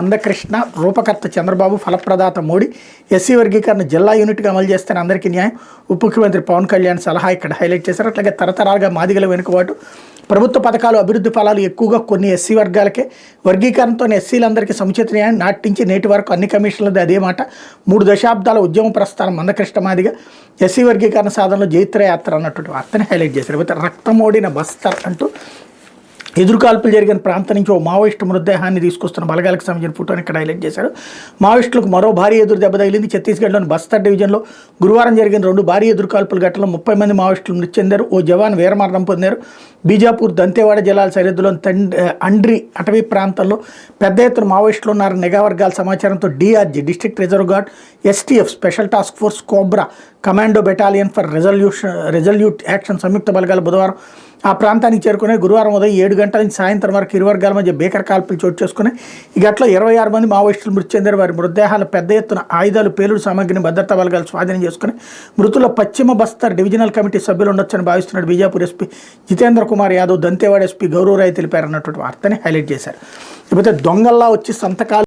Mandakrishna రూపకర్త Chandrababu ఫలప్రదాత Modi SC వర్గీకరణ జిల్లా యూనిట్గా అమలు చేస్తేనే అందరికీ న్యాయం ఉప ముఖ్యమంత్రి పవన్ కళ్యాణ్ సలహా ఇక్కడ హైలైట్ చేశారు. అట్లాగే తరతరాలుగా మాదిగల వెనుకబాటు ప్రభుత్వ పథకాలు అభివృద్ధి ఫలాలు ఎక్కువగా కొన్ని ఎస్సీ వర్గాలకే వర్గీకరణతో ఎస్సీలందరికీ సముచిత న్యాయం నాటి నుంచి నేటి వరకు అన్ని కమిషన్లది అదే మాట 3 దశాబ్దాల ఉద్యమ ప్రస్థానం మందకృష్ణ మాదిగ ఎస్సీ వర్గీకరణ సాధనలో జైత్ర యాత్ర అన్నటువంటి వార్తని హైలైట్ చేశారు. రక్తమోడిన బస్తర్ అంటూ ఎదురుకాల్పులు జరిగిన ప్రాంతం నుంచి ఓ మావోయిస్టు మృతదేహాన్ని తీసుకొస్తున్న బలగాలకు సంబంధించిన ఫోటోని ఇక్కడ హైలైట్ చేశారు. మావోయిస్టులకు మరో భారీ ఎదురు దెబ్బ తగిలింది. ఛత్తీస్గఢ్లోని బస్తర్ డివిజన్లో గురువారం జరిగిన 2 భారీ ఎదురుకాల్పుల ఘటనలో 30 మంది మావోయిస్టులు మృతి చెందారు. ఓ జవాన్ వీరమరణం పొందారు. బీజాపూర్ దంతేవాడ జిల్లాల సరిహద్దులోని అండ్రి అటవీ ప్రాంతంలో పెద్ద ఎత్తున మావోయిస్టులు ఉన్నారని నిఘా వర్గాల సమాచారంతో DRG district reserve guard, STF special task force, COBRA commando battalion for resolute action సంయుక్త బలగాలు బుధవారం ఆ ప్రాంతానికి చేరుకుని గురువారం ఉదయం 7 గంటల నుంచి సాయంత్రం వరకు ఇరు వర్గాల మధ్య భీకర కాల్పులు చోటు చేసుకుని ఈ ఘటనలో 26 మంది మావోయిస్టులు మృతి చెందారు. వారి మృతదేహాలు పెద్ద ఎత్తున ఆయుధాలు, పేలుడు సామగ్రిని భద్రతా బలగాలు స్వాధీనం చేసుకుని మృతుల పశ్చిమ బస్తర్ డివిజనల్ కమిటీ సభ్యులు ఉండొచ్చని భావిస్తున్నాడు బీజాపూర్ ఎస్పీ జితేంద్ర కుమార్ యాదవ్. దంతేవాడ ఎస్పీ గౌరవరాయ్ తెలిపారన్నటువంటి వార్తని హైలైట్ చేశారు. లేకపోతే దొంగల్లా వచ్చి సంతకాలు